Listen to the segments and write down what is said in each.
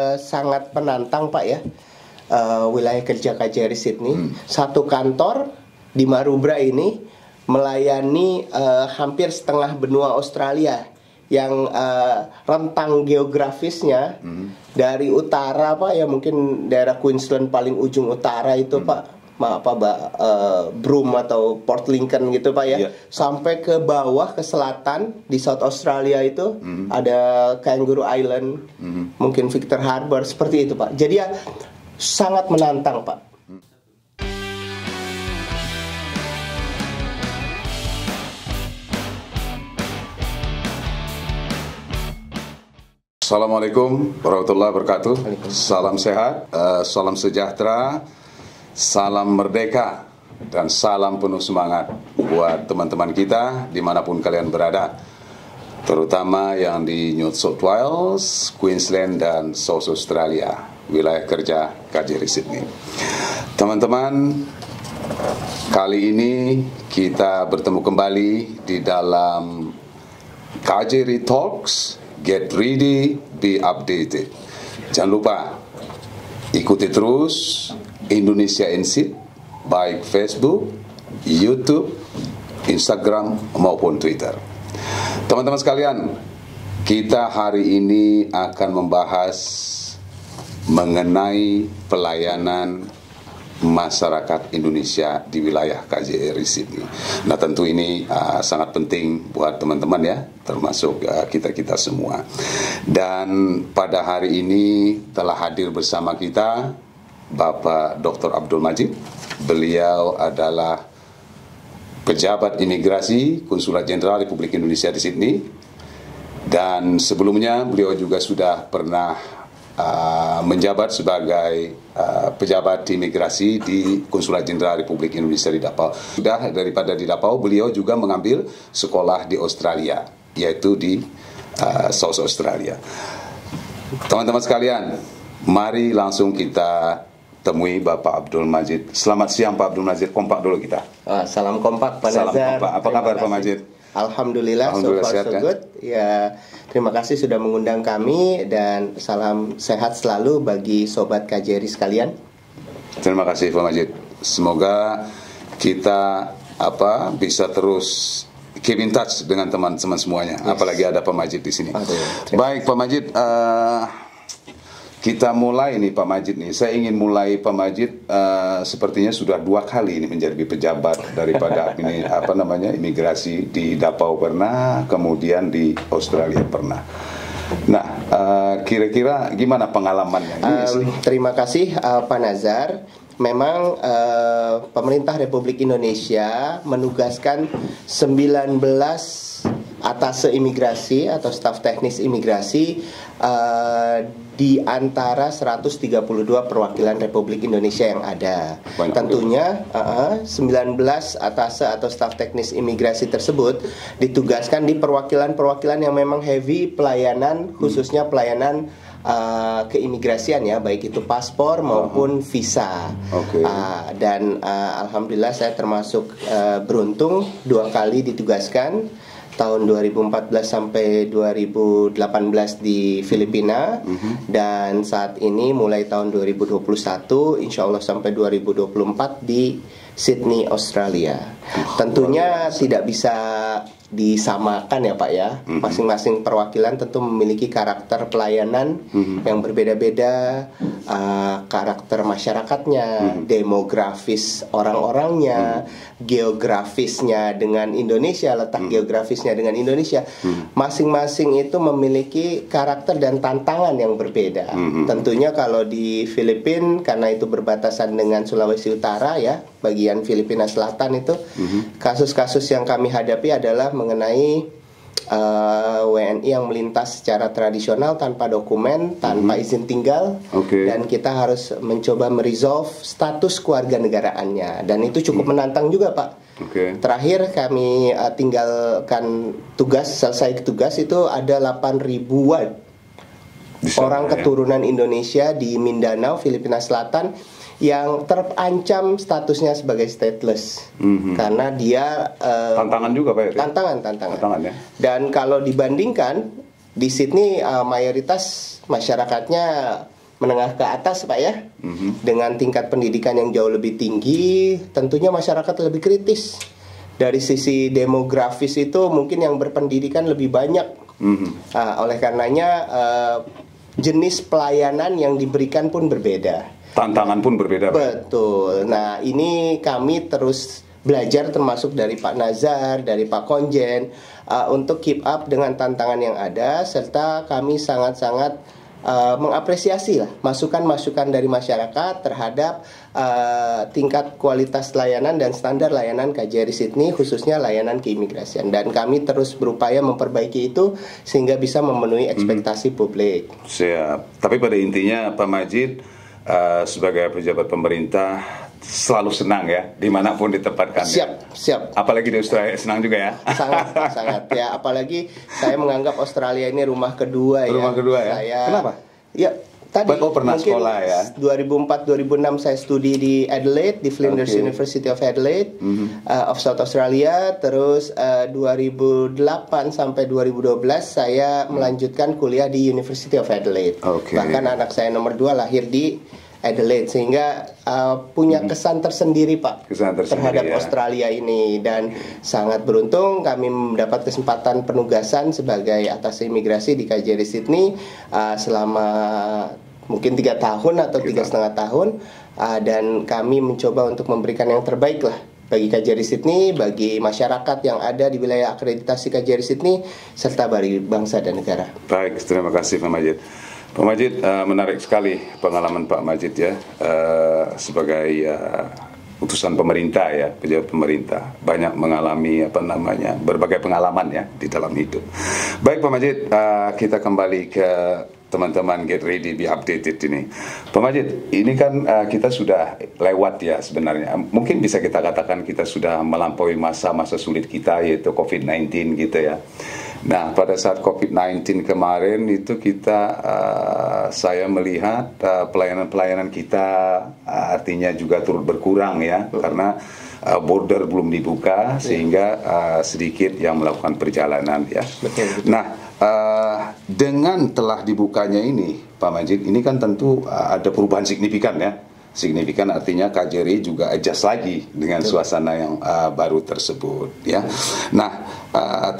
Sangat menantang Pak ya, wilayah kerja KJRI Sydney. Satu kantor di Maroubra ini melayani hampir setengah benua Australia yang rentang geografisnya dari utara Pak ya, mungkin daerah Queensland paling ujung utara itu Pak, Broome atau Port Lincoln gitu Pak ya, sampai ke bawah ke selatan di South Australia itu ada Kangaroo Island, mungkin Victor Harbor, seperti itu Pak. Jadi ya sangat menantang Pak. Assalamualaikum warahmatullahi wabarakatuh. Salam sehat, salam sejahtera, salam merdeka, dan salam penuh semangat buat teman-teman kita dimanapun kalian berada, terutama yang di New South Wales, Queensland, dan South Australia, wilayah kerja KJRI Sydney. Teman-teman, kali ini kita bertemu kembali di dalam KJRI Talks. Get ready, be updated. Jangan lupa ikuti terus Indonesia Insight, baik Facebook, YouTube, Instagram maupun Twitter. Teman-teman sekalian, kita hari ini akan membahas mengenai pelayanan masyarakat Indonesia di wilayah KJRI Sydney. Nah, tentu ini sangat penting buat teman-teman ya, termasuk kita-kita semua. Dan pada hari ini telah hadir bersama kita Bapak Dr. Abdul Majid. Beliau adalah pejabat imigrasi Konsulat Jenderal Republik Indonesia di Sydney. Dan sebelumnya beliau juga sudah pernah menjabat sebagai pejabat imigrasi di Konsulat Jenderal Republik Indonesia di Davao. Sudah daripada di Davao, beliau juga mengambil sekolah di Australia, yaitu di South Australia. Teman-teman sekalian, mari langsung kita temui Bapak Abdul Majid. Selamat siang Pak Abdul Majid, kompak dulu kita. Salam kompak Pak Nazar. Salam kompak. Apa kabar Pak Majid? Alhamdulillah, so far so good. Ya, terima kasih sudah mengundang kami dan salam sehat selalu bagi sobat KJRI sekalian. Terima kasih Pak Majid. Semoga kita bisa terus keep in touch dengan teman-teman semuanya. Yes. Apalagi ada Pak Majid di sini. Baik Pak Majid, kita mulai nih Pak Majid nih. Saya ingin mulai Pak Majid, sepertinya sudah 2 kali ini menjadi pejabat daripada ini imigrasi di Davao pernah, kemudian di Australia pernah. Nah, kira-kira gimana pengalamannya? Terima kasih Pak Nazar. Memang pemerintah Republik Indonesia menugaskan 19 atase imigrasi atau staf teknis imigrasi di antara 132 perwakilan Republik Indonesia yang ada. Tentunya 19 atase atau staf teknis imigrasi tersebut ditugaskan di perwakilan-perwakilan yang memang heavy pelayanan, khususnya pelayanan keimigrasian ya, baik itu paspor maupun visa. Dan alhamdulillah saya termasuk beruntung 2 kali ditugaskan, tahun 2014 sampai 2018 di Filipina, dan saat ini mulai tahun 2021 insya Allah sampai 2024 di Sydney, Australia. Tentunya tidak bisa disamakan ya Pak ya. Masing-masing perwakilan tentu memiliki karakter pelayanan yang berbeda-beda, karakter masyarakatnya, demografis orang-orangnya, geografisnya dengan Indonesia, letak geografisnya dengan Indonesia. Masing-masing itu memiliki karakter dan tantangan yang berbeda. Tentunya kalau di Filipina, karena itu berbatasan dengan Sulawesi Utara ya, bagian Filipina Selatan itu, kasus-kasus yang kami hadapi adalah mengenai WNI yang melintas secara tradisional tanpa dokumen, tanpa izin tinggal, dan kita harus mencoba meresolve status kewarganegaraannya, dan itu cukup menantang juga Pak. Terakhir kami tinggalkan tugas, selesai tugas itu ada 8 ribuan orang keturunan Indonesia di Mindanao, Filipina Selatan, yang terancam statusnya sebagai stateless, karena dia tantangan juga Pak. Tantangan ya. Dan kalau dibandingkan di Sydney mayoritas masyarakatnya menengah ke atas Pak ya, dengan tingkat pendidikan yang jauh lebih tinggi, tentunya masyarakat lebih kritis. Dari sisi demografis itu mungkin yang berpendidikan lebih banyak. Oleh karenanya jenis pelayanan yang diberikan pun berbeda. Tantangan pun berbeda. Betul. Nah, ini kami terus belajar termasuk dari Pak Nazar, dari Pak Konjen untuk keep up dengan tantangan yang ada, serta kami sangat-sangat mengapresiasi lah masukan-masukan dari masyarakat terhadap tingkat kualitas layanan dan standar layanan KJRI Sydney, khususnya layanan keimigrasian, dan kami terus berupaya memperbaiki itu sehingga bisa memenuhi ekspektasi publik. Siap. Tapi pada intinya Pak Majid sebagai pejabat pemerintah selalu senang ya dimanapun ditempatkan. Siap. Apalagi di Australia senang juga ya. Sangat ya. Apalagi saya menganggap Australia ini rumah kedua ya. Rumah kedua ya. Kenapa? Ya tadi pernah mungkin sekolah ya. 2004-2006 saya studi di Adelaide, di Flinders University of Adelaide of South Australia. Terus 2008 sampai 2012 saya melanjutkan kuliah di University of Adelaide. Bahkan anak saya nomor 2 lahir di Adelaide, sehingga punya kesan tersendiri Pak terhadap Australia ini, dan sangat beruntung kami mendapat kesempatan penugasan sebagai atas imigrasi di KJRI Sydney selama mungkin 3 tahun atau 3,5 tahun, dan kami mencoba untuk memberikan yang terbaik lah bagi KJRI Sydney, bagi masyarakat yang ada di wilayah akreditasi KJRI Sydney, serta bagi bangsa dan negara. Baik, terima kasih Pak Majid. Pak Majid, menarik sekali pengalaman Pak Majid ya, sebagai utusan pemerintah ya, pejabat pemerintah, banyak mengalami berbagai pengalaman ya di dalam hidup. Baik Pak Majid, kita kembali ke teman-teman Get Ready Be Updated ini. Pak Majid, ini kan kita sudah lewat ya sebenarnya. Mungkin bisa kita katakan kita sudah melampaui masa-masa sulit kita, yaitu COVID-19 gitu ya. Nah, pada saat COVID-19 kemarin itu kita, saya melihat pelayanan-pelayanan kita artinya juga turut berkurang ya, karena border belum dibuka sehingga sedikit yang melakukan perjalanan ya. Betul. Nah, dengan telah dibukanya ini, Pak Majid, ini kan tentu ada perubahan signifikan ya. Signifikan artinya KJRI juga adjust lagi dengan suasana yang baru tersebut ya. Nah,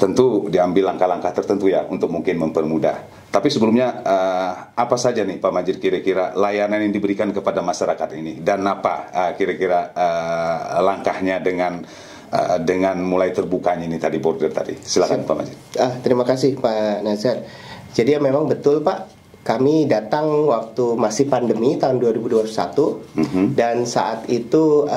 tentu diambil langkah-langkah tertentu ya untuk mungkin mempermudah. Tapi sebelumnya apa saja nih Pak Majid kira-kira layanan yang diberikan kepada masyarakat ini, dan apa kira-kira langkahnya dengan mulai terbukanya ini tadi border tadi. Silakan Pak Majid. Terima kasih Pak Nazar. Jadi ya memang betul Pak, kami datang waktu masih pandemi tahun 2021, dan saat itu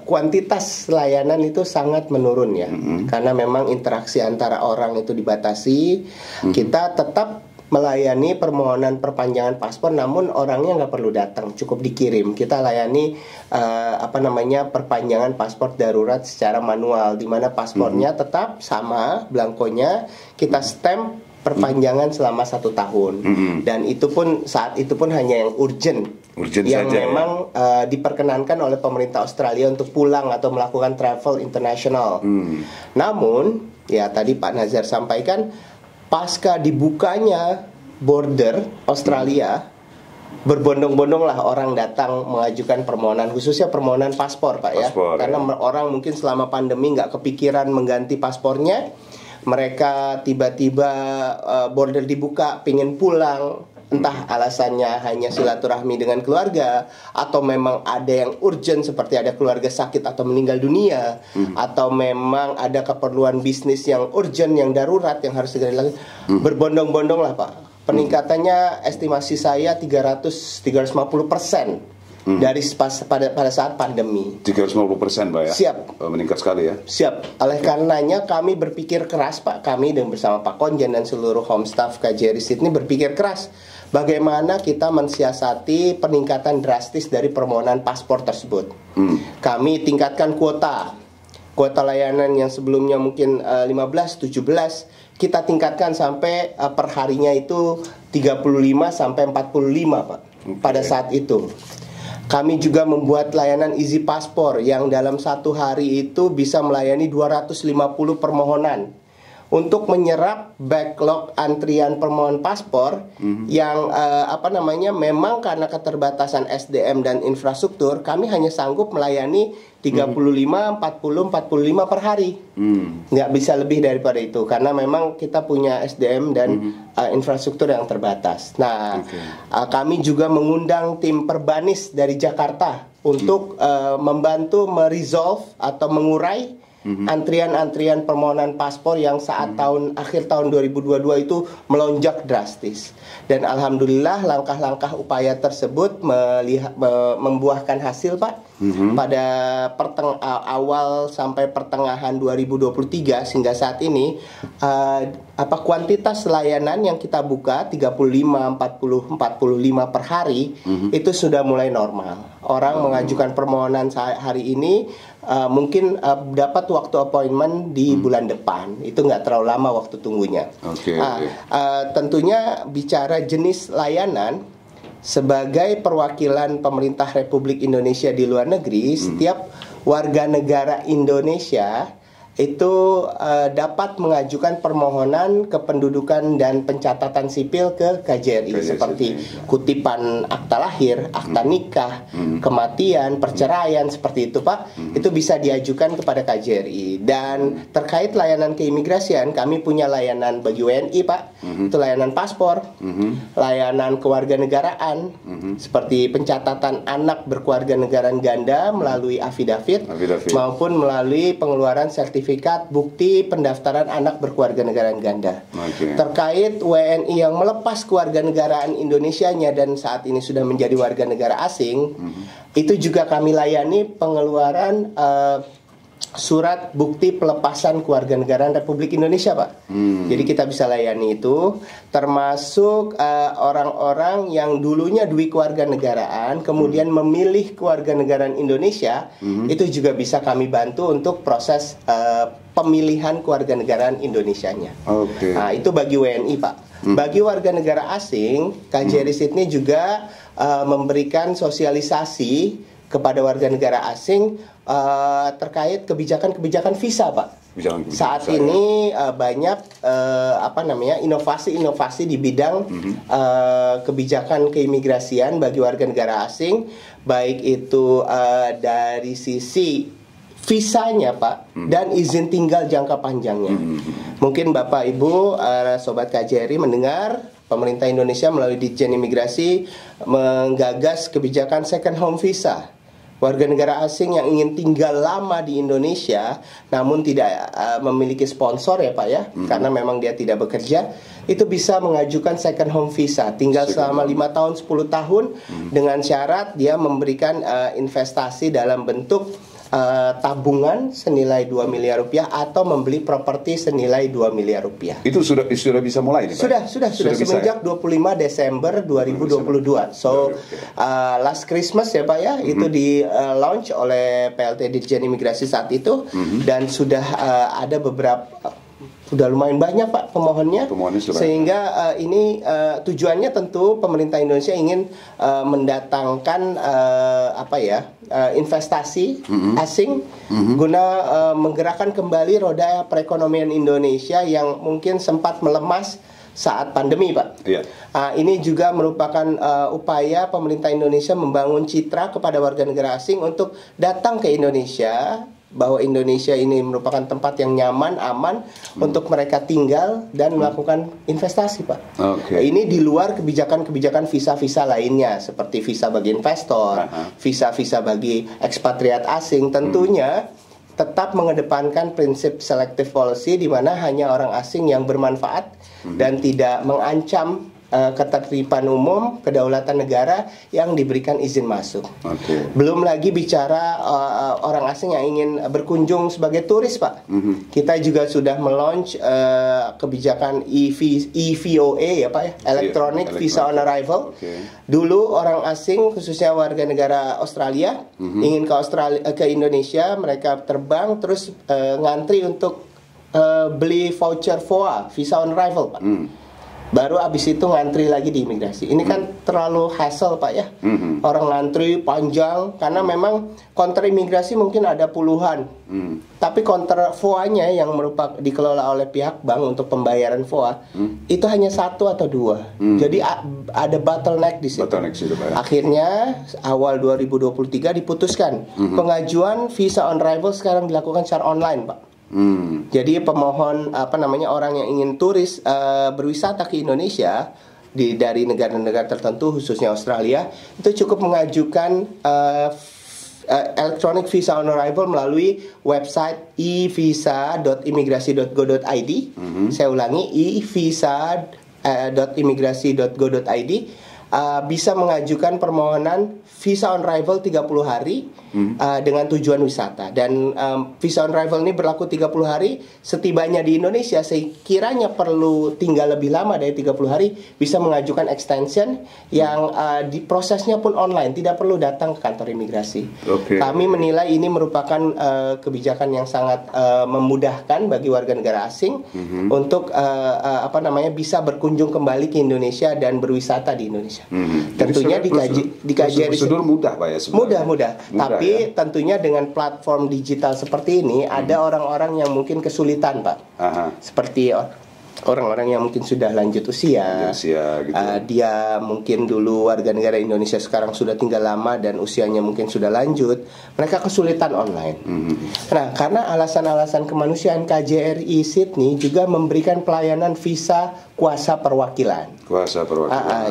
kuantitas layanan itu sangat menurun ya, karena memang interaksi antara orang itu dibatasi. Kita tetap melayani permohonan perpanjangan paspor, namun orangnya nggak perlu datang, cukup dikirim. Kita layani perpanjangan paspor darurat secara manual, di mana paspornya tetap sama belangkonya, kita stamp perpanjangan selama 1 tahun, dan itu pun saat itu pun hanya yang urgent yang saja, memang diperkenankan oleh pemerintah Australia untuk pulang atau melakukan travel internasional. Namun ya tadi Pak Nazar sampaikan, pasca dibukanya border Australia, berbondong-bondong lah orang datang mengajukan permohonan, khususnya permohonan paspor Pak ya, karena orang mungkin selama pandemi nggak kepikiran mengganti paspornya. Mereka tiba-tiba border dibuka, pingin pulang, entah alasannya hanya silaturahmi dengan keluarga, atau memang ada yang urgent seperti ada keluarga sakit atau meninggal dunia, atau memang ada keperluan bisnis yang urgent, yang darurat, yang harus segera dilakukan. Berbondong-bondong lah Pak. Peningkatannya estimasi saya 350% dari pada saat pandemi. 350% Pak ya? Siap. Meningkat sekali ya? Siap. Oleh karenanya kami berpikir keras Pak, kami dan bersama Pak Konjen dan seluruh home staff KJRI Sydney berpikir keras bagaimana kita mensiasati peningkatan drastis dari permohonan paspor tersebut. Kami tingkatkan kuota layanan yang sebelumnya mungkin 15-17, kita tingkatkan sampai perharinya itu 35 sampai 45 Pak. Pada saat itu kami juga membuat layanan Easy Passport yang dalam 1 hari itu bisa melayani 250 permohonan. untuk menyerap backlog antrian permohonan paspor yang memang karena keterbatasan SDM dan infrastruktur, kami hanya sanggup melayani 35, 40, 45 per hari. Nggak bisa lebih daripada itu karena memang kita punya SDM dan infrastruktur yang terbatas. Nah, kami juga mengundang tim Perbanis dari Jakarta untuk membantu meresolve atau mengurai antrian-antrian permohonan paspor yang saat akhir tahun 2022 itu melonjak drastis. Dan alhamdulillah langkah-langkah upaya tersebut membuahkan hasil, Pak. Pada awal sampai pertengahan 2023 hingga saat ini kuantitas layanan yang kita buka 35, 40, 45 per hari itu sudah mulai normal. Orang mengajukan permohonan hari ini mungkin dapat waktu appointment di bulan depan. Itu nggak terlalu lama waktu tunggunya. Tentunya bicara jenis layanan, sebagai perwakilan pemerintah Republik Indonesia di luar negeri, setiap warga negara Indonesia itu dapat mengajukan permohonan kependudukan dan pencatatan sipil ke KJRI seperti kutipan akta lahir, akta nikah, kematian, perceraian seperti itu, Pak. Itu bisa diajukan kepada KJRI. Dan terkait layanan keimigrasian, kami punya layanan bagi WNI, Pak. Itu layanan paspor, layanan kewarganegaraan seperti pencatatan anak berkewarganegaraan ganda melalui afidavit maupun melalui pengeluaran sertifikat bukti pendaftaran anak berkewarganegaraan ganda. Terkait WNI yang melepas kewarganegaraan Indonesianya dan saat ini sudah menjadi warga negara asing, itu juga kami layani pengeluaran surat bukti pelepasan kewarganegaraan Republik Indonesia, Pak. Jadi kita bisa layani itu, termasuk orang-orang yang dulunya dui kewarganegaraan kemudian memilih kewarganegaraan Indonesia, itu juga bisa kami bantu untuk proses pemilihan kewarganegaraan Indonesianya. Nah, itu bagi WNI, Pak. Bagi warga negara asing, KJRI Sydney juga memberikan sosialisasi kepada warga negara asing terkait kebijakan-kebijakan visa, Pak. Saat ini banyak inovasi-inovasi di bidang kebijakan keimigrasian bagi warga negara asing, baik itu dari sisi visanya, Pak, dan izin tinggal jangka panjangnya. Mungkin Bapak Ibu Sobat KJRI mendengar pemerintah Indonesia melalui Ditjen Imigrasi menggagas kebijakan second home visa. Warga negara asing yang ingin tinggal lama di Indonesia namun tidak memiliki sponsor, ya Pak ya, karena memang dia tidak bekerja, itu bisa mengajukan second home visa, tinggal selama 5 tahun 10 tahun dengan syarat dia memberikan investasi dalam bentuk tabungan senilai 2 miliar rupiah atau membeli properti senilai 2 miliar rupiah. Itu sudah bisa mulai nih, Pak? Sudah semenjak 25 Desember 2022. So last Christmas, ya Pak ya, itu di launch oleh PLT Ditjen Imigrasi saat itu, dan sudah ada sudah lumayan banyak, Pak, pemohonnya sehingga ini tujuannya tentu pemerintah Indonesia ingin mendatangkan investasi asing guna menggerakkan kembali roda perekonomian Indonesia yang mungkin sempat melemas saat pandemi, Pak. Ini juga merupakan upaya pemerintah Indonesia membangun citra kepada warga negara asing untuk datang ke Indonesia, bahwa Indonesia ini merupakan tempat yang nyaman, aman untuk mereka tinggal dan melakukan investasi, Pak. Ini di luar kebijakan-kebijakan visa-visa lainnya seperti visa bagi investor, visa-visa bagi ekspatriat asing. Tentunya tetap mengedepankan prinsip selective policy, di mana hanya orang asing yang bermanfaat dan tidak mengancam ketertiban umum, kedaulatan negara yang diberikan izin masuk. Belum lagi bicara orang asing yang ingin berkunjung sebagai turis, Pak. Kita juga sudah meluncur kebijakan EVOA, ya Pak ya, Electronic Visa on Arrival. Dulu orang asing, khususnya warga negara Australia, ingin ke Indonesia, mereka terbang terus ngantri untuk beli voucher VOA, Visa on Arrival, Pak. baru abis itu ngantri lagi di imigrasi. Ini kan terlalu hassle Pak ya. Orang ngantri panjang karena memang counter imigrasi mungkin ada puluhan. Tapi counter FOA-nya yang merupakan dikelola oleh pihak bank untuk pembayaran FOA itu hanya 1 atau 2. Jadi ada bottleneck di situ. Akhirnya awal 2023 diputuskan pengajuan visa on arrival sekarang dilakukan secara online Pak. Jadi pemohon orang yang ingin turis berwisata ke Indonesia dari negara-negara tertentu khususnya Australia itu cukup mengajukan electronic visa on arrival melalui website evisa.imigrasi.go.id. Saya ulangi evisa.imigrasi.go.id. Bisa mengajukan permohonan visa on arrival 30 hari dengan tujuan wisata. Dan visa on arrival ini berlaku 30 hari. Setibanya di Indonesia, sekiranya perlu tinggal lebih lama dari 30 hari, bisa mengajukan extension yang prosesnya pun online, tidak perlu datang ke kantor imigrasi. Kami menilai ini merupakan kebijakan yang sangat memudahkan bagi warga negara asing untuk bisa berkunjung kembali ke Indonesia dan berwisata di Indonesia. Tentunya dikaji prosedur mudah Pak ya sebenarnya. Mudah. Tapi ya? tentunya dengan platform digital seperti ini ada orang-orang yang mungkin kesulitan Pak. Seperti orang-orang yang mungkin sudah lanjut usia gitu. Dia mungkin dulu warga negara Indonesia sekarang sudah tinggal lama dan usianya mungkin sudah lanjut, mereka kesulitan online. Nah, karena alasan-alasan kemanusiaan, KJRI Sydney juga memberikan pelayanan visa kuasa perwakilan.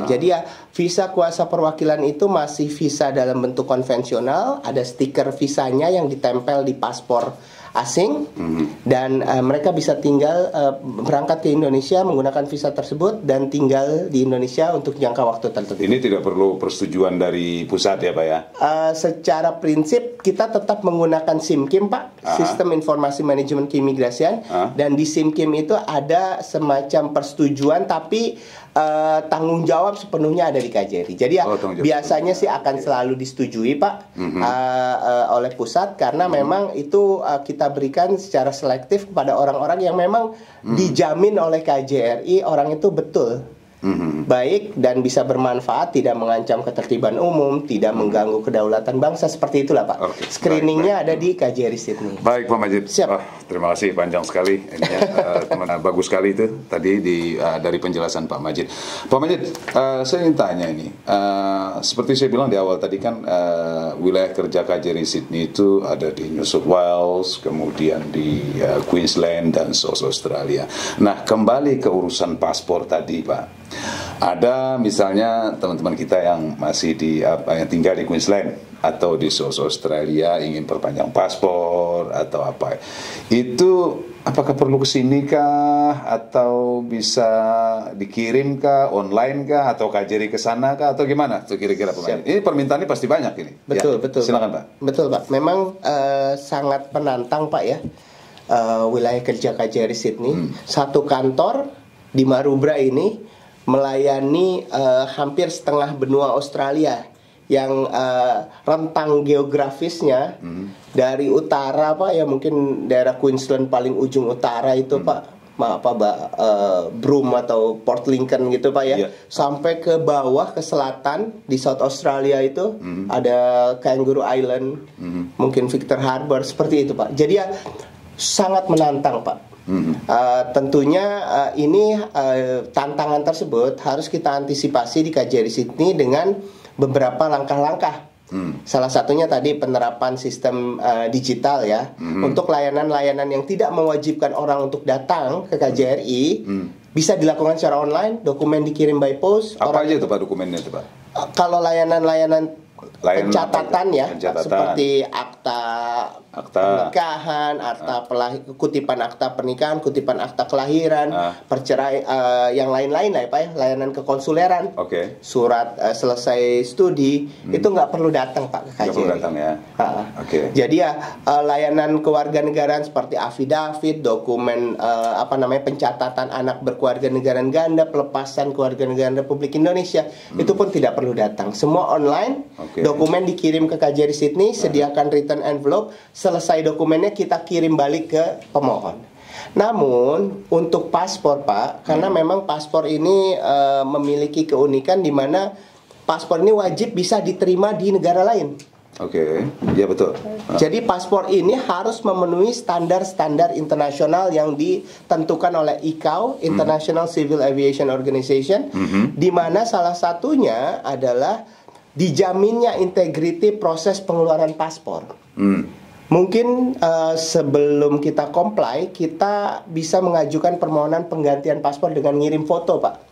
Jadi ya visa kuasa perwakilan itu masih visa dalam bentuk konvensional, ada stiker visanya yang ditempel di paspor asing dan mereka bisa tinggal berangkat ke Indonesia menggunakan visa tersebut dan tinggal di Indonesia untuk jangka waktu tertentu. Ini tidak perlu persetujuan dari pusat ya Pak ya? Secara prinsip kita tetap menggunakan SIMKIM Pak, Sistem Informasi Manajemen Keimigrasian, dan di SIMKIM itu ada semacam persetujuan tapi tanggung jawab sepenuhnya ada di KJRI. Jadi ya biasanya sih akan selalu disetujui Pak oleh pusat karena memang itu kita berikan secara selektif kepada orang-orang yang memang dijamin oleh KJRI orang itu betul baik dan bisa bermanfaat, tidak mengancam ketertiban umum, tidak mengganggu kedaulatan bangsa, seperti itulah Pak. Screeningnya ada di KJRI Sydney. Baik Pak Majid. Siap. Terima kasih, panjang sekali ininya, teman bagus sekali itu tadi dari penjelasan Pak Majid. Pak Majid, saya ingin tanya ini, seperti saya bilang di awal tadi kan wilayah kerja KJRI Sydney itu ada di New South Wales, kemudian di Queensland dan South Australia. Nah, kembali ke urusan paspor tadi Pak. Ada misalnya teman-teman kita yang masih yang tinggal di Queensland atau di South Australia ingin perpanjang paspor atau apa, itu apakah perlu kesini kah atau bisa dikirim kah, online kah, atau KJRI ke sana kah, atau gimana tuh kira-kira Pak? Ini permintaannya pasti banyak ini. Betul. Silakan Pak. Betul Pak. Memang sangat penantang Pak ya, wilayah kerja KJRI Sydney. Satu kantor di Maroubra ini melayani hampir setengah benua Australia yang rentang geografisnya dari utara Pak ya, mungkin daerah Queensland paling ujung utara itu Pak, Broome atau Port Lincoln gitu Pak ya, sampai ke bawah ke selatan di South Australia itu ada Kangaroo Island, mungkin Victor Harbour, seperti itu Pak. Jadi ya sangat menantang Pak. Tentunya ini tantangan tersebut harus kita antisipasi di KJRI Sydney dengan beberapa langkah-langkah. Salah satunya tadi penerapan sistem digital ya, untuk layanan-layanan yang tidak mewajibkan orang untuk datang ke KJRI bisa dilakukan secara online, dokumen dikirim by post. Apa aja itu Pak dokumennya itu Pak? Kalau layanan pencatatan ya, seperti akta pernikahan, kutipan akta pernikahan, kutipan akta kelahiran, perceraian, yang lain-lain lah ya Pak ya, layanan kekonsuleran, surat selesai studi, itu nggak perlu datang Pak ke KJRI. Nggak perlu datang ya. Jadi ya layanan kewarganegaraan seperti afidavit, dokumen pencatatan anak berkewarganegaraan ganda, pelepasan kewarganegaraan Republik Indonesia, itu pun tidak perlu datang. Semua online, dokumen dikirim ke KJRI Sydney, sediakan return envelope. Selesai dokumennya kita kirim balik ke pemohon. Namun untuk paspor Pak, karena memang paspor ini memiliki keunikan di mana paspor ini wajib bisa diterima di negara lain. Oke, ya betul. Jadi paspor ini harus memenuhi standar-standar internasional yang ditentukan oleh ICAO, International Civil Aviation Organization, di mana salah satunya adalah dijaminnya integriti proses pengeluaran paspor. Mungkin sebelum kita comply, kita bisa mengajukan permohonan penggantian paspor dengan ngirim foto, Pak.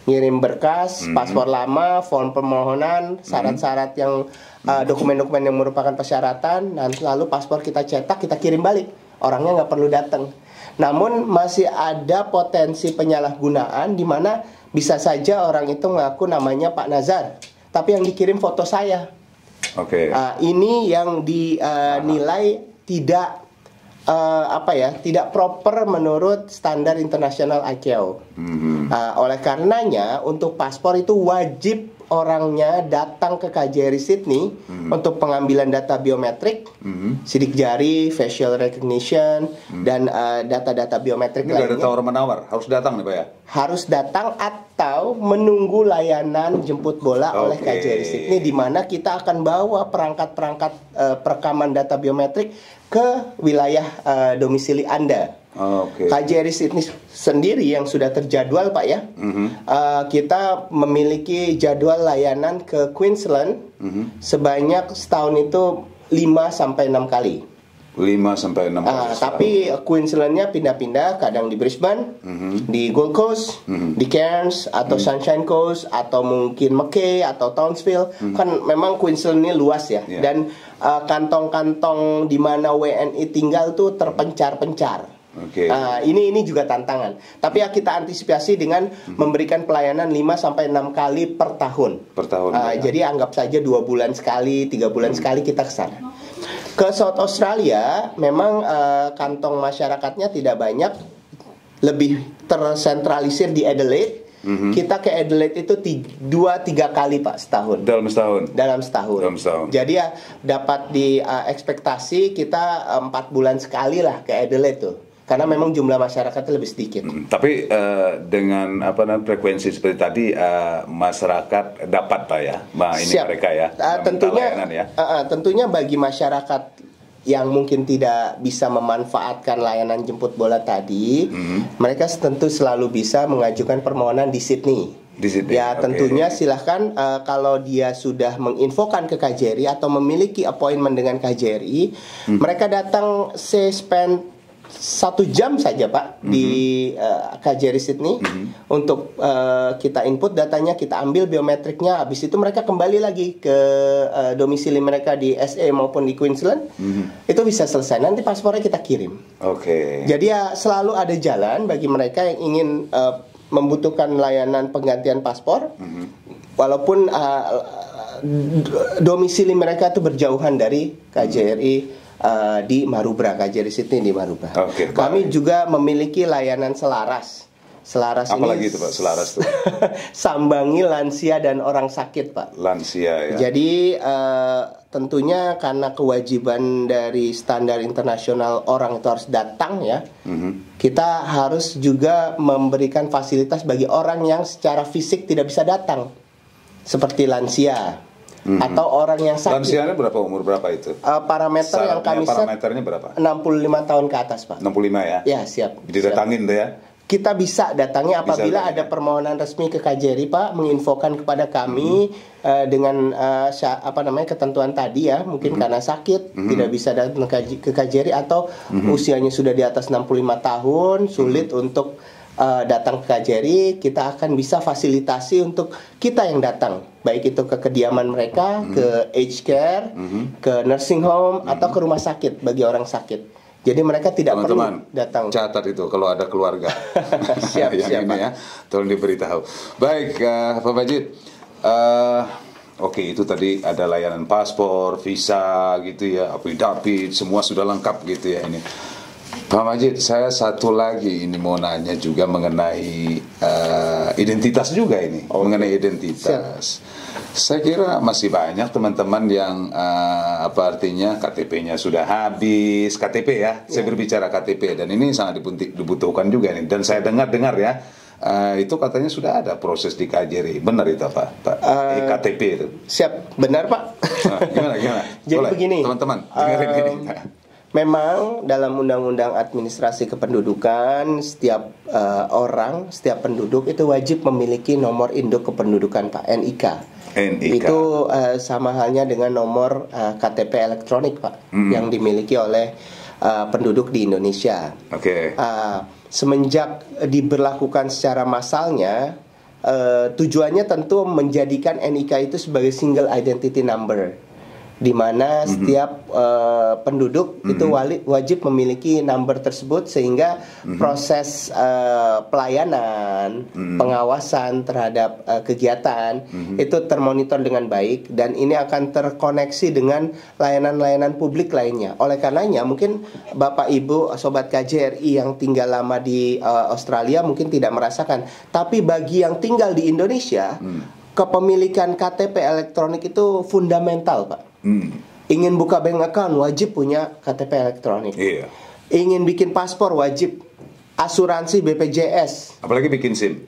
Ngirim berkas, paspor lama, form permohonan, syarat-syarat yang dokumen-dokumen yang merupakan persyaratan, dan lalu paspor kita cetak, kita kirim balik. Orangnya nggak perlu datang. Namun masih ada potensi penyalahgunaan di mana bisa saja orang itu mengaku namanya Pak Nazar, tapi yang dikirim foto saya. Oke. Ini yang dinilai tidak tidak proper menurut standar internasional ICAO. Oleh karenanya untuk paspor itu wajib orangnya datang ke KJRI Sydney untuk pengambilan data biometrik, sidik jari, facial recognition, dan data-data biometrik lainnya. Ini ada tawar-menawar, harus datang nih Pak ya? Harus datang atau menunggu layanan jemput bola oleh KJRI Sydney, di mana kita akan bawa perangkat-perangkat perekaman data biometrik ke wilayah domisili Anda. KJRI Sydney sendiri yang sudah terjadwal Pak ya, kita memiliki jadwal layanan ke Queensland sebanyak setahun itu 5-6 kali. 5-6 kali. Tapi Queenslandnya pindah-pindah, kadang di Brisbane, di Gold Coast, di Cairns, atau Sunshine Coast, atau mungkin Mackay atau Townsville. Kan memang Queensland ini luas ya, dan kantong-kantong di mana WNI tinggal tuh terpencar-pencar. Ini juga tantangan. Tapi ya kita antisipasi dengan memberikan pelayanan 5-6 kali per tahun. Jadi anggap saja 2 bulan sekali, 3 bulan sekali kita ke sana. Ke South Australia memang kantong masyarakatnya tidak banyak, lebih tersentralisir di Adelaide. Kita ke Adelaide itu 2-3 kali Pak setahun. Dalam setahun. Jadi ya dapat diekspektasi kita 4 bulan sekali lah ke Adelaide tuh. Karena memang jumlah masyarakatnya lebih sedikit. Tapi dengan frekuensi seperti tadi masyarakat dapat Pak ya, mereka ya. Tentunya bagi masyarakat yang mungkin tidak bisa memanfaatkan layanan jemput bola tadi, mereka tentu selalu bisa mengajukan permohonan di Sydney. Tentunya silahkan kalau dia sudah menginfokan ke KJRI atau memiliki appointment dengan KJRI, mereka datang spend 1 jam saja Pak di KJRI Sydney untuk kita input datanya, kita ambil biometriknya, habis itu mereka kembali lagi ke domisili mereka di SA maupun di Queensland. Itu bisa selesai, nanti paspornya kita kirim. Jadi ya selalu ada jalan bagi mereka yang ingin membutuhkan layanan penggantian paspor, walaupun domisili mereka itu berjauhan dari KJRI di Maroubra, KJRI Sydney di Maroubra. Kami juga memiliki layanan selaras. Apalagi itu Pak, selaras itu? Sambangi lansia dan orang sakit Pak. Lansia ya. Jadi tentunya karena kewajiban dari standar internasional orang itu harus datang ya, kita harus juga memberikan fasilitas bagi orang yang secara fisik tidak bisa datang, seperti lansia. Atau orang yang sakit. Lansianya umur berapa itu? Parameter yang kami set parameternya berapa? 65 tahun ke atas Pak. 65 ya? Ya siap. Didatangin tuh ya? Kita bisa datangi apabila ada permohonan resmi ke KJRI Pak, menginfokan kepada kami dengan ketentuan tadi ya, mungkin karena sakit tidak bisa datang ke KJRI atau usianya sudah di atas 65 tahun, sulit untuk datang ke KJRI, kita akan bisa fasilitasi untuk kita yang datang, baik itu ke kediaman mereka, ke aged care, ke nursing home, atau ke rumah sakit bagi orang sakit. Jadi mereka tidak perlu datang. Catat itu kalau ada keluarga. siap, ini ya, tolong diberitahu. Baik, Pak Majid. Oke, itu tadi ada layanan paspor, visa gitu ya, affidavit, semua sudah lengkap gitu ya ini. Pak Majid, saya satu lagi ini mau nanya juga mengenai identitas juga ini, mengenai identitas. Saya kira masih banyak teman-teman yang apa artinya KTP-nya sudah habis, KTP ya, saya berbicara KTP, dan ini sangat dibutuhkan juga nih. Dan saya dengar ya, itu katanya sudah ada proses di KJRI, benar itu Pak? KTP itu. Siap, benar Pak. Gimana? Jadi boleh, begini, teman-teman, dengerin ini. Memang dalam Undang-Undang Administrasi Kependudukan setiap orang, setiap penduduk itu wajib memiliki nomor induk kependudukan Pak, NIK. Itu sama halnya dengan nomor KTP elektronik Pak, yang dimiliki oleh penduduk di Indonesia. Semenjak diberlakukan secara massalnya, tujuannya tentu menjadikan NIK itu sebagai single identity number, di mana setiap penduduk itu wajib memiliki number tersebut, sehingga proses pelayanan, pengawasan terhadap kegiatan itu termonitor dengan baik, dan ini akan terkoneksi dengan layanan-layanan publik lainnya. Oleh karenanya mungkin Bapak Ibu Sobat KJRI yang tinggal lama di Australia mungkin tidak merasakan, tapi bagi yang tinggal di Indonesia, kepemilikan KTP elektronik itu fundamental Pak. Ingin buka bank account wajib punya KTP elektronik. Ingin bikin paspor wajib, asuransi BPJS, apalagi bikin SIM.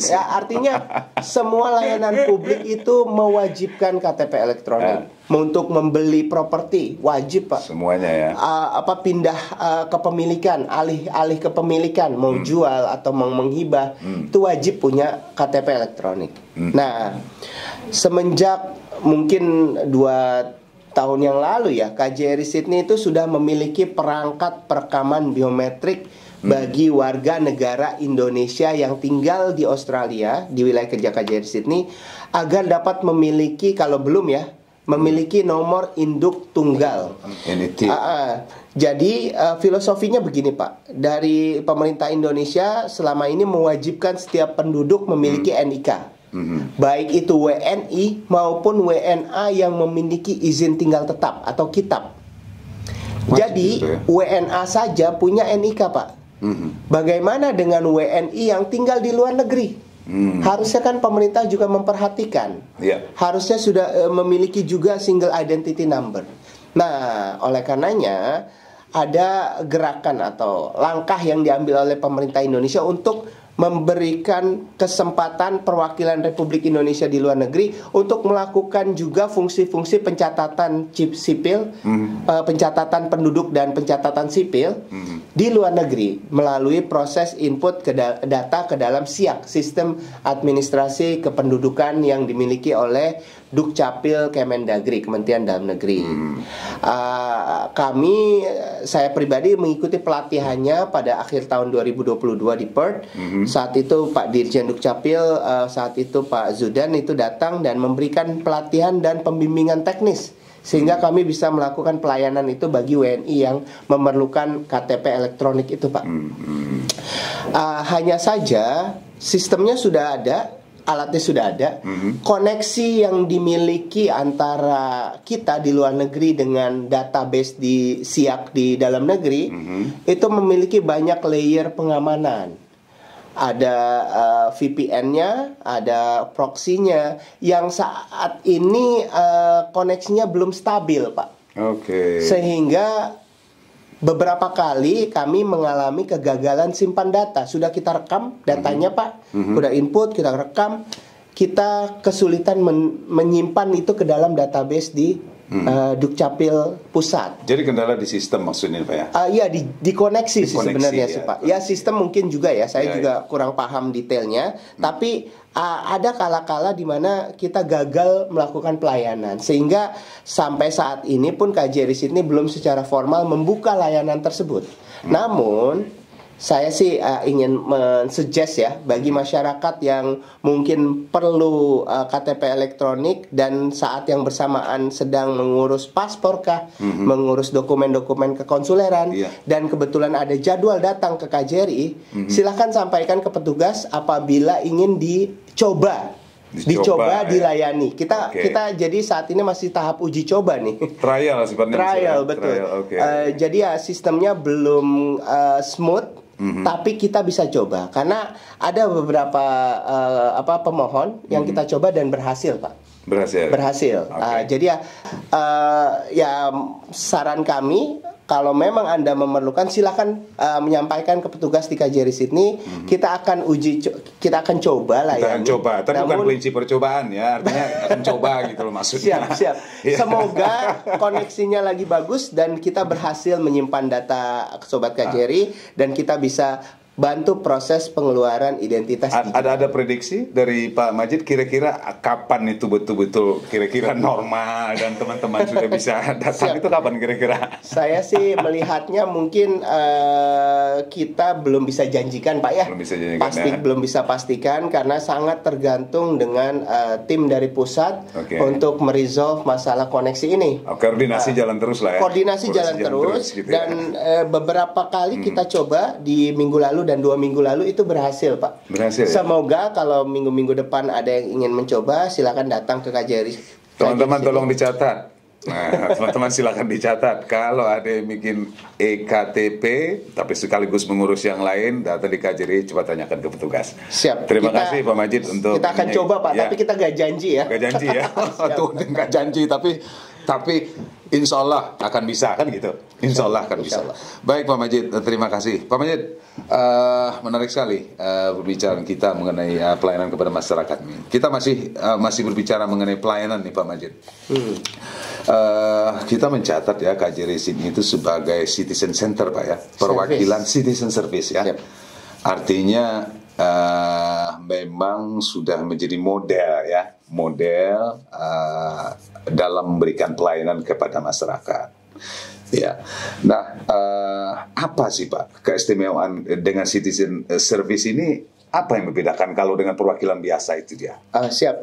Ya, artinya semua layanan publik itu mewajibkan KTP elektronik. Untuk membeli properti wajib Pak. Semuanya ya. Pindah kepemilikan, alih kepemilikan, mau jual atau mau menghibah, itu wajib punya KTP elektronik. Nah, semenjak mungkin 2 tahun yang lalu ya, KJRI Sydney itu sudah memiliki perangkat perekaman biometrik bagi warga negara Indonesia yang tinggal di Australia, di wilayah kerja KJRI Sydney, agar dapat memiliki, kalau belum ya, memiliki nomor induk tunggal. Jadi filosofinya begini Pak, dari pemerintah Indonesia selama ini mewajibkan setiap penduduk memiliki NIK, baik itu WNI maupun WNA yang memiliki izin tinggal tetap atau kitab. Jadi WNA saja punya NIK Pak. Bagaimana dengan WNI yang tinggal di luar negeri? Harusnya kan pemerintah juga memperhatikan. Harusnya sudah memiliki juga single identity number. Nah, oleh karenanya ada gerakan atau langkah yang diambil oleh pemerintah Indonesia untuk memberikan kesempatan perwakilan Republik Indonesia di luar negeri untuk melakukan juga fungsi-fungsi pencatatan sipil, pencatatan penduduk dan pencatatan sipil di luar negeri melalui proses input data ke dalam SIAK, Sistem Administrasi Kependudukan, yang dimiliki oleh Dukcapil Kemendagri, Kementerian Dalam Negeri. Saya pribadi mengikuti pelatihannya pada akhir tahun 2022 di Perth. Saat itu Pak Dirjen Dukcapil, saat itu Pak Zudan itu datang dan memberikan pelatihan dan pembimbingan teknis, sehingga kami bisa melakukan pelayanan itu bagi WNI yang memerlukan KTP elektronik itu Pak. Hanya saja sistemnya sudah ada, alatnya sudah ada, koneksi yang dimiliki antara kita di luar negeri dengan database di SIAK di dalam negeri itu memiliki banyak layer pengamanan. Ada VPN-nya, ada proxy-nya, yang saat ini koneksinya belum stabil Pak. Sehingga beberapa kali kami mengalami kegagalan simpan data. Sudah kita rekam datanya Pak, sudah input, kita rekam, kita kesulitan menyimpan itu ke dalam database di Dukcapil Pusat. Jadi kendala di sistem maksudnya Pak ya? Iya, dikoneksi sih sebenarnya sih Pak. Ya, sistem mungkin juga ya, saya juga kurang paham detailnya. Tapi ada kala-kala di mana kita gagal melakukan pelayanan, sehingga sampai saat ini pun KJRI Sydney belum secara formal membuka layanan tersebut. Namun saya sih ingin men-suggest ya, bagi masyarakat yang mungkin perlu KTP elektronik dan saat yang bersamaan sedang mengurus paspor kah, mengurus dokumen-dokumen kekonsuleran, dan kebetulan ada jadwal datang ke KJRI, silahkan sampaikan ke petugas apabila ingin dicoba dilayani. Kita jadi saat ini masih tahap uji coba nih. Trial sebenarnya. Trial, betul. Jadi ya sistemnya belum smooth. tapi kita bisa coba karena ada beberapa pemohon yang kita coba dan berhasil, Pak. Berhasil. Okay. Jadi ya saran kami, kalau memang Anda memerlukan, silakan menyampaikan ke petugas di KJRI Sydney. Kita akan coba lah ya. Kita akan coba, tapi bukan prinsip percobaan ya, artinya akan coba gitu loh maksudnya. Siap. Semoga koneksinya lagi bagus dan kita berhasil menyimpan data Sobat KJRI dan kita bisa bantu proses pengeluaran identitas digital. Ada prediksi dari Pak Majid kira-kira kapan itu betul-betul kira-kira normal dan teman-teman sudah bisa datang? Itu kapan kira-kira? Saya sih melihatnya mungkin kita belum bisa janjikan, Pak ya. Belum bisa pastikan karena sangat tergantung dengan tim dari pusat untuk meresolve masalah koneksi ini. Koordinasi jalan terus lah ya. Koordinasi jalan terus gitu dan beberapa kali kita coba di minggu lalu dan 2 minggu lalu itu berhasil, Pak. Berhasil. Semoga kalau minggu-minggu depan ada yang ingin mencoba, silakan datang ke KJRI. Teman-teman tolong dicatat. Nah, teman-teman silakan dicatat. Kalau ada yang bikin EKTP tapi sekaligus mengurus yang lain, data di KJRI coba tanyakan ke petugas. Siap. Terima kasih Pak Majid untuk kita akan coba, Pak, tapi kita gak janji ya. Gak janji ya. Tuh, gak janji tapi insya Allah akan bisa kan gitu. Insya Allah akan bisa. Baik Pak Majid, terima kasih. Pak Majid, menarik sekali berbicara kita mengenai pelayanan kepada masyarakat ini. Kita masih berbicara mengenai pelayanan nih Pak Majid. Kita mencatat ya KJRI Sydney itu sebagai citizen center Pak ya, perwakilan citizen service ya. Artinya memang sudah menjadi model dalam memberikan pelayanan kepada masyarakat. Ya, nah apa sih Pak keistimewaan dengan citizen service ini? Apa yang membedakan kalau dengan perwakilan biasa itu dia? Siap.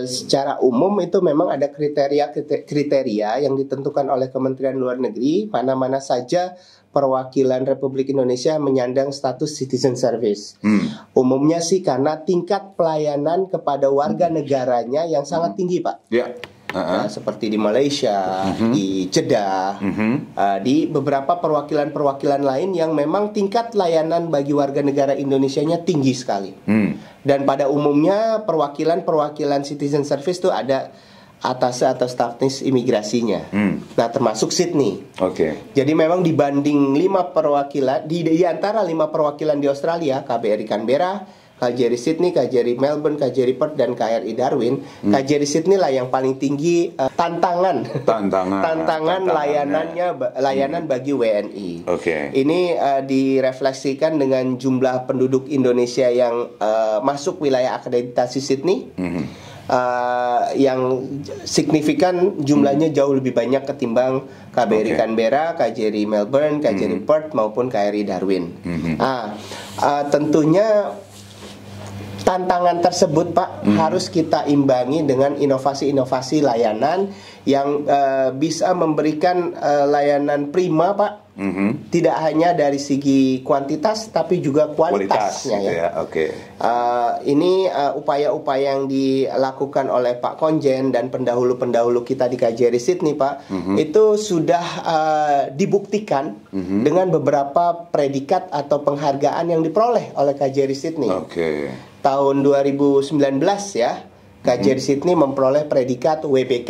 Secara umum itu memang ada kriteria yang ditentukan oleh Kementerian Luar Negeri mana-mana saja perwakilan Republik Indonesia menyandang status citizen service. Umumnya sih karena tingkat pelayanan kepada warga negaranya yang sangat tinggi, Pak. Ya, seperti di Malaysia, di Jeddah, di beberapa perwakilan-perwakilan lain yang memang tingkat layanan bagi warga negara Indonesianya tinggi sekali. Dan pada umumnya perwakilan citizen service itu ada atase atau staf teknis imigrasinya. Nah, termasuk Sydney. Jadi memang dibanding 5 perwakilan di antara 5 perwakilan di Australia, KBRI Canberra, KJRI Sydney, KJRI Melbourne, KJRI Perth, dan KRI Darwin, KJRI Sydney lah yang paling tinggi tantangan layanan bagi WNI. Ini direfleksikan dengan jumlah penduduk Indonesia yang masuk wilayah akreditasi Sydney, yang signifikan jumlahnya jauh lebih banyak ketimbang KBRI Canberra, KJRI Melbourne, KJRI Perth maupun KRI Darwin. Tentunya tantangan tersebut Pak harus kita imbangi dengan inovasi-inovasi layanan yang bisa memberikan layanan prima Pak. Tidak hanya dari segi kuantitas tapi juga kualitasnya ya. Ini upaya-upaya yang dilakukan oleh Pak Konjen dan pendahulu-pendahulu kita di KJRI Sydney Pak, itu sudah dibuktikan dengan beberapa predikat atau penghargaan yang diperoleh oleh KJRI Sydney. Tahun 2019 ya, KJRI Sydney memperoleh predikat WBK,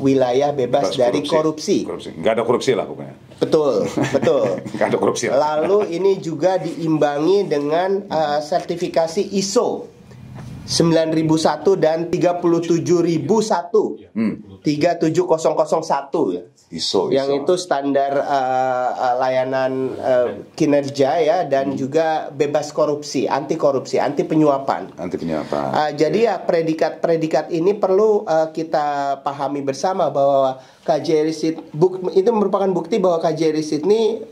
wilayah bebas dari korupsi. Nggak ada korupsi lah pokoknya. Betul. Nggak ada korupsi lah. Lalu ini juga diimbangi dengan sertifikasi ISO 9001 dan 37001. 37001 ya. ISO. Yang itu standar layanan kinerja ya, dan juga bebas korupsi, anti penyuapan. Jadi ya predikat ini perlu kita pahami bersama bahwa KJRI Sydney itu merupakan bukti bahwa KJRI Sydney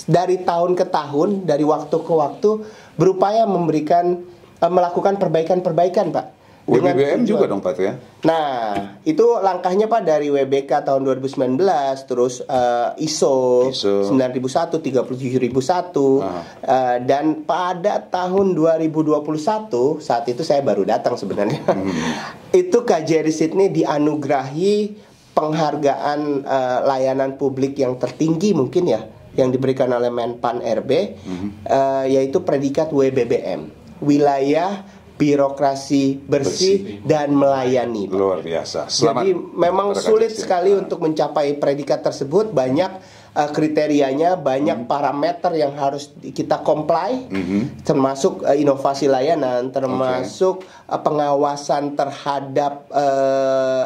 dari tahun ke tahun, dari waktu ke waktu berupaya melakukan perbaikan-perbaikan Pak. WBBM juga dong Pak ya? Nah, itu langkahnya Pak dari WBK tahun 2019, terus ISO 9001, 37001, dan pada tahun 2021, saat itu saya baru datang sebenarnya, itu KJRI Sydney dianugerahi penghargaan layanan publik yang tertinggi mungkin ya, yang diberikan oleh Menpan RB, yaitu predikat WBBM, wilayah birokrasi bersih dan melayani. Luar biasa. Selamat. Jadi memang sulit sekali untuk mencapai predikat tersebut. Banyak kriterianya, banyak parameter yang harus kita comply, termasuk inovasi layanan, termasuk pengawasan terhadap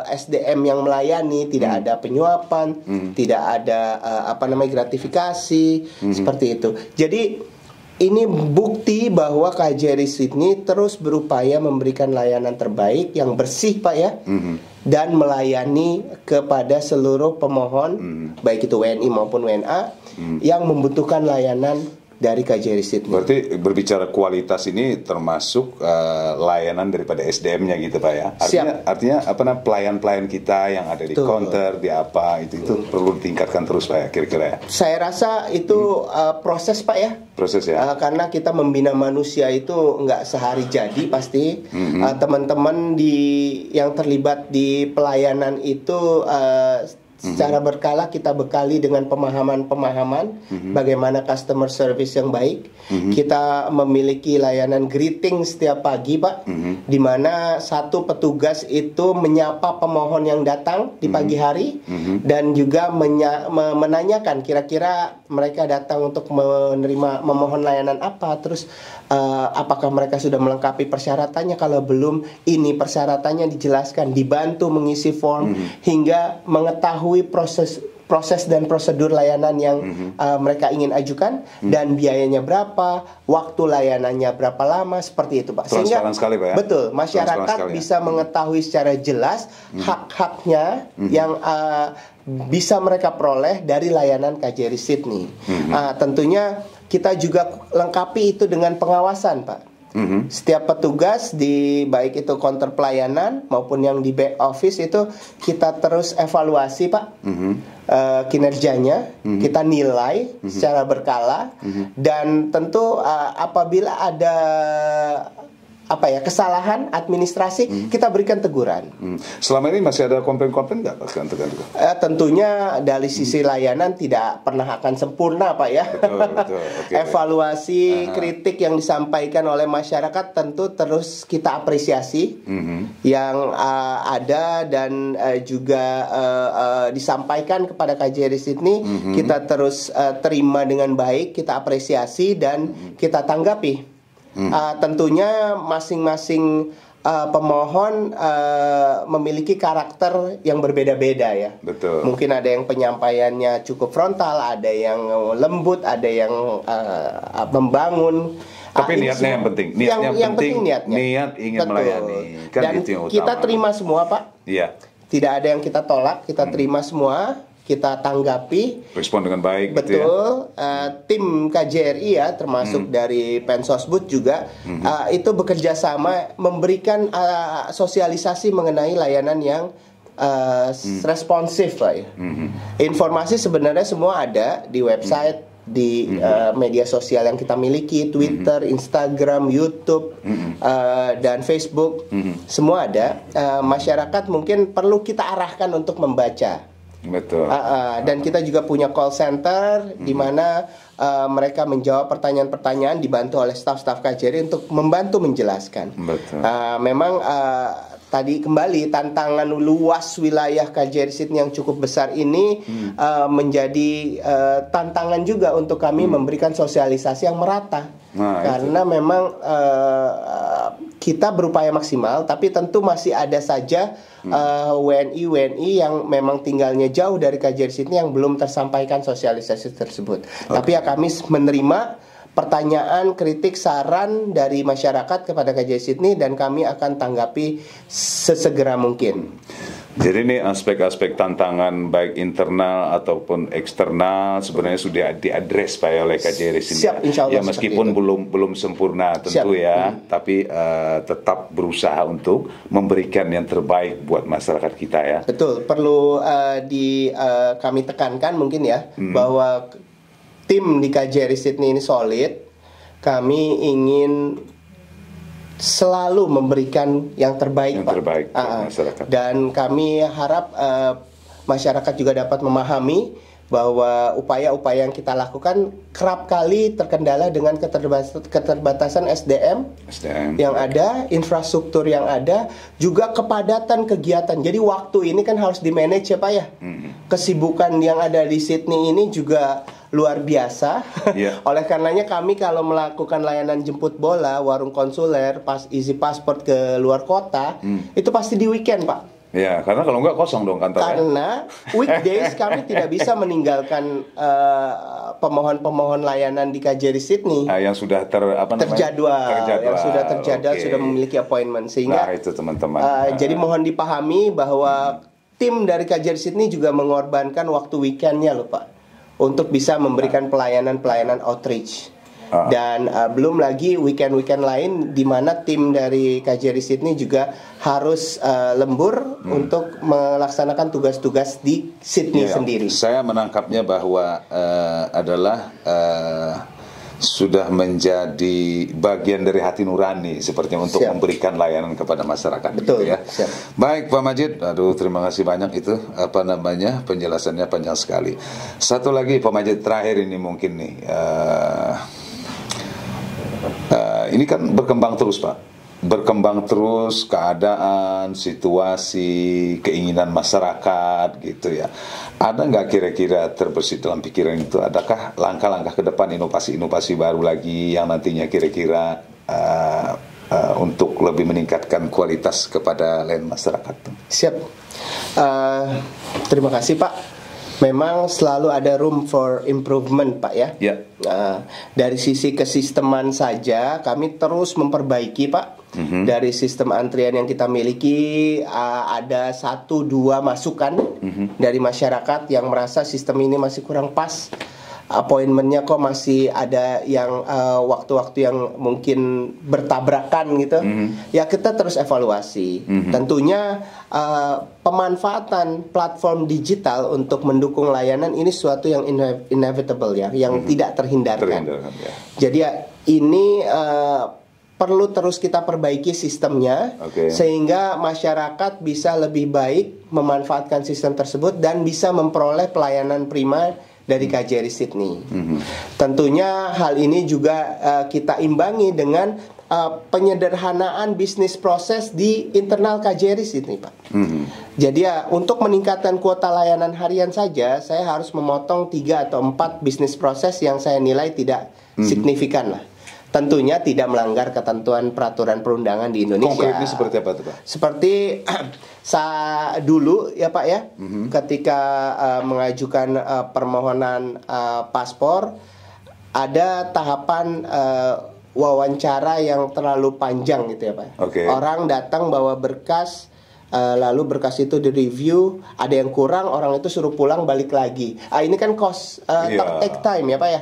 SDM yang melayani, tidak ada penyuapan, tidak ada gratifikasi, seperti itu. Jadi ini bukti bahwa KJRI Sydney terus berupaya memberikan layanan terbaik yang bersih, Pak ya, dan melayani kepada seluruh pemohon, baik itu WNI maupun WNA, yang membutuhkan layanan dari KJRI Sydney. Berarti berbicara kualitas ini termasuk layanan daripada SDM-nya gitu Pak ya. Artinya pelayan-pelayan kita yang ada di counter, di apa itu perlu ditingkatkan terus Pak ya kira-kira ya. Saya rasa itu proses Pak ya. Proses ya. Karena kita membina manusia itu nggak sehari jadi pasti. Teman-teman yang terlibat di pelayanan itu secara berkala kita bekali dengan pemahaman-pemahaman bagaimana customer service yang baik. Kita memiliki layanan greeting setiap pagi Pak, di mana satu petugas itu menyapa pemohon yang datang di pagi hari, dan juga menanyakan kira-kira mereka datang untuk memohon layanan apa, terus apakah mereka sudah melengkapi persyaratannya, kalau belum ini persyaratannya dijelaskan, dibantu mengisi form hingga mengetahui proses dan prosedur layanan yang mereka ingin ajukan, dan biayanya berapa, waktu layanannya berapa lama, seperti itu Pak. Sehingga sekali, Pak, ya? Betul, masyarakat bisa mengetahui secara jelas hak-haknya yang bisa mereka peroleh dari layanan KJRI Sydney. Tentunya kita juga lengkapi itu dengan pengawasan Pak. Setiap petugas di baik itu counter pelayanan maupun yang di back office itu kita terus evaluasi Pak, kinerjanya, kita nilai secara berkala, dan tentu apabila ada kesalahan administrasi, kita berikan teguran. Selama ini masih ada komplain-komplain nggak Pak? Tentunya dari sisi layanan tidak pernah akan sempurna Pak ya. Betul. Okay. Evaluasi, kritik yang disampaikan oleh masyarakat tentu terus kita apresiasi yang ada, dan juga disampaikan kepada KJRI Sydney, kita terus terima dengan baik, kita apresiasi dan kita tanggapi. Tentunya masing-masing pemohon memiliki karakter yang berbeda-beda ya. Betul. Mungkin ada yang penyampaiannya cukup frontal, ada yang lembut, ada yang membangun. Tapi niatnya yang penting. Yang penting niatnya. Niat ingin melayani. Kan dan itu yang utama. kita terima semua Pak. Iya. Tidak ada yang kita tolak, kita terima semua. Kita tanggapi, respon dengan baik. Betul, gitu ya? Tim KJRI ya, termasuk dari Pensosbud juga, itu bekerja sama memberikan sosialisasi mengenai layanan yang responsif Pak ya. Informasi sebenarnya semua ada di website, di media sosial yang kita miliki, Twitter, Instagram, YouTube, dan Facebook, semua ada. Masyarakat mungkin perlu kita arahkan untuk membaca. Betul. Dan kita juga punya call center di mana mereka menjawab pertanyaan-pertanyaan, dibantu oleh staf-staf KJRI untuk membantu menjelaskan. Betul. Memang tadi kembali tantangan luas wilayah KJRI Sydney yang cukup besar ini menjadi tantangan juga untuk kami memberikan sosialisasi yang merata. Karena memang kita berupaya maksimal, tapi tentu masih ada saja WNI yang memang tinggalnya jauh dari KJRI Sydney yang belum tersampaikan sosialisasi tersebut. Tapi ya kami menerima pertanyaan, kritik, saran dari masyarakat kepada KJRI Sydney, dan kami akan tanggapi sesegera mungkin. Jadi ini aspek-aspek tantangan baik internal ataupun eksternal sebenarnya sudah diadres Pak oleh KJRI Sydney. Siap, insya Allah. Ya meskipun belum sempurna tentu ya, tapi tetap berusaha untuk memberikan yang terbaik buat masyarakat kita ya. Betul, perlu kami tekankan mungkin ya, bahwa tim di KJRI Sydney ini solid. Kami ingin selalu memberikan yang terbaik, Pak. Terbaik masyarakat. Dan kami harap masyarakat juga dapat memahami bahwa upaya-upaya yang kita lakukan kerap kali terkendala dengan keterbatasan SDM yang ada, infrastruktur yang ada, juga kepadatan kegiatan. Jadi waktu ini kan harus di-manage ya Pak ya. Kesibukan yang ada di Sydney ini juga luar biasa. Oleh karenanya kami kalau melakukan layanan jemput bola, warung konsuler, easy passport ke luar kota, itu pasti di weekend Pak. Ya, karena kalau nggak kosong dong kantornya. Karena weekdays kami tidak bisa meninggalkan pemohon-pemohon layanan di KJRI Sydney yang sudah terjadwal, yang sudah terjadwal, sudah memiliki appointment, sehingga itu teman-teman. Jadi mohon dipahami bahwa tim dari KJRI Sydney juga mengorbankan waktu weekendnya loh Pak, untuk bisa memberikan pelayanan outreach. Dan belum lagi weekend-weekend lain di mana tim dari KJRI Sydney juga harus lembur untuk melaksanakan tugas-tugas di Sydney sendiri. Saya menangkapnya bahwa adalah sudah menjadi bagian dari hati nurani sepertinya untuk memberikan layanan kepada masyarakat. Betul ya. Baik Pak Majid, aduh terima kasih banyak itu penjelasannya panjang sekali. Satu lagi Pak Majid, terakhir ini mungkin nih. Ini kan berkembang terus Pak, berkembang terus keadaan, situasi, keinginan masyarakat gitu ya. Ada nggak kira-kira terbersit dalam pikiran itu? Adakah langkah-langkah ke depan, inovasi-inovasi baru lagi yang nantinya kira-kira untuk lebih meningkatkan kualitas kepada layanan masyarakat? Siap. Terima kasih Pak. Memang selalu ada room for improvement Pak ya. Dari sisi kesisteman saja kami terus memperbaiki Pak. Dari sistem antrian yang kita miliki ada 1-2 masukan dari masyarakat yang merasa sistem ini masih kurang pas. Appointmentnya kok masih ada yang waktu-waktu yang mungkin bertabrakan gitu. Ya kita terus evaluasi. Tentunya pemanfaatan platform digital untuk mendukung layanan ini suatu yang inevitable ya, yang tidak terhindarkan. Jadi ya, ini perlu terus kita perbaiki sistemnya sehingga masyarakat bisa lebih baik memanfaatkan sistem tersebut dan bisa memperoleh pelayanan prima dari KJRI Sydney. Tentunya hal ini juga kita imbangi dengan penyederhanaan bisnis proses di internal KJRI Sydney Pak. Jadi ya untuk meningkatkan kuota layanan harian saja saya harus memotong 3 atau 4 bisnis proses yang saya nilai tidak signifikan lah. Tentunya tidak melanggar ketentuan peraturan perundangan di Indonesia. Konkretnya seperti apa tuh Pak? Seperti dulu ya Pak ya, ketika mengajukan permohonan paspor, ada tahapan wawancara yang terlalu panjang gitu ya Pak. Orang datang bawa berkas, lalu berkas itu direview, ada yang kurang, orang itu suruh pulang balik lagi. Ini kan cost, take time ya Pak ya.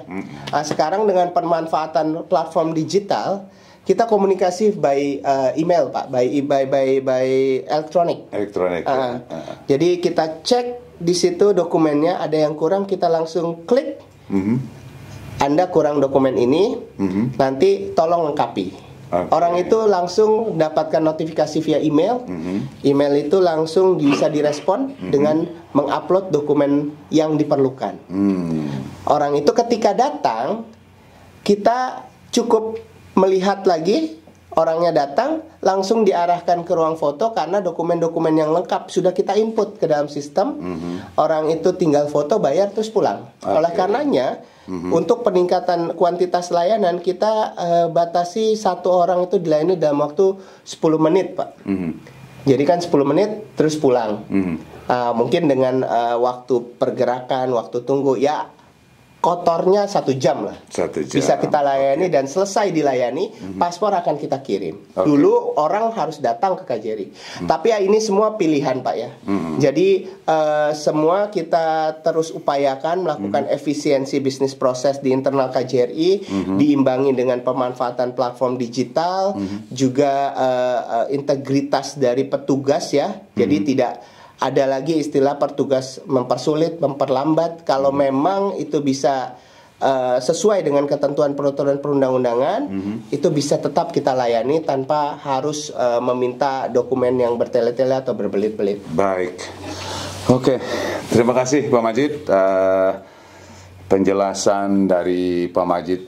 Sekarang dengan pemanfaatan platform digital, kita komunikasi by email Pak, by electronic. Jadi kita cek di situ dokumennya, ada yang kurang kita langsung klik. Anda kurang dokumen ini, nanti tolong lengkapi. Orang itu langsung dapatkan notifikasi via email. Email itu langsung bisa direspon dengan mengupload dokumen yang diperlukan. Orang itu ketika datang, kita cukup melihat lagi orangnya datang, langsung diarahkan ke ruang foto karena dokumen-dokumen yang lengkap sudah kita input ke dalam sistem. Orang itu tinggal foto, bayar, terus pulang. Oleh karenanya untuk peningkatan kuantitas layanan kita batasi satu orang itu dilayani dalam waktu 10 menit Pak. Jadi kan 10 menit terus pulang. Mungkin dengan waktu pergerakan, waktu tunggu ya kotornya 1 jam lah. 1 jam. Bisa kita layani dan selesai dilayani, paspor akan kita kirim. Dulu orang harus datang ke KJRI. Tapi ya ini semua pilihan Pak ya. Jadi semua kita terus upayakan melakukan efisiensi bisnis proses di internal KJRI, diimbangi dengan pemanfaatan platform digital, juga integritas dari petugas ya. Jadi tidak ada lagi istilah petugas mempersulit, memperlambat. Kalau memang itu bisa sesuai dengan ketentuan peraturan perundang-undangan, itu bisa tetap kita layani tanpa harus meminta dokumen yang bertele-tele atau berbelit-belit. Baik. Terima kasih Pak Majid. Penjelasan dari Pak Majid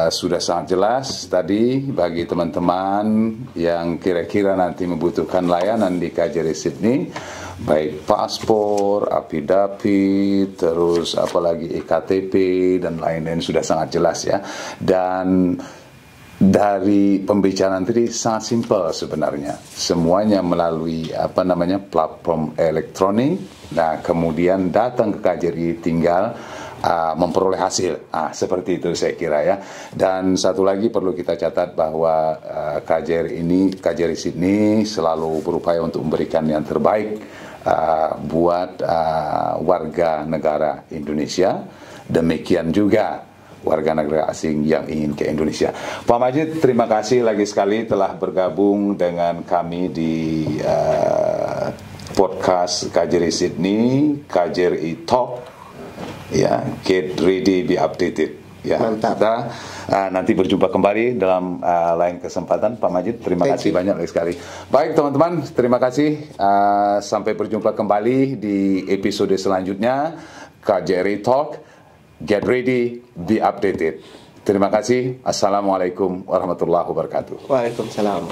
sudah sangat jelas tadi bagi teman-teman yang kira-kira nanti membutuhkan layanan di KJRI Sydney, baik paspor, affidavit, terus apalagi EKTP dan lain-lain sudah sangat jelas ya. Dan dari pembicaraan tadi sangat simpel sebenarnya. Semuanya melalui platform elektronik. Nah, kemudian datang ke KJRI tinggal memperoleh hasil. Seperti itu saya kira ya. Dan satu lagi perlu kita catat bahwa KJRI Sydney selalu berupaya untuk memberikan yang terbaik buat warga negara Indonesia. Demikian juga warga negara asing yang ingin ke Indonesia. Pak Majid, terima kasih lagi sekali telah bergabung dengan kami di podcast KJRI Sydney, KJRI Talk, ya, get ready, be updated. Ya, mantap. Kita nanti berjumpa kembali dalam lain kesempatan. Pak Majid, terima kasih banyak lagi sekali. Baik teman-teman, terima kasih. Sampai berjumpa kembali di episode selanjutnya KJRI Talk. Get ready, be updated. Terima kasih. Assalamualaikum warahmatullahi wabarakatuh. Waalaikumsalam.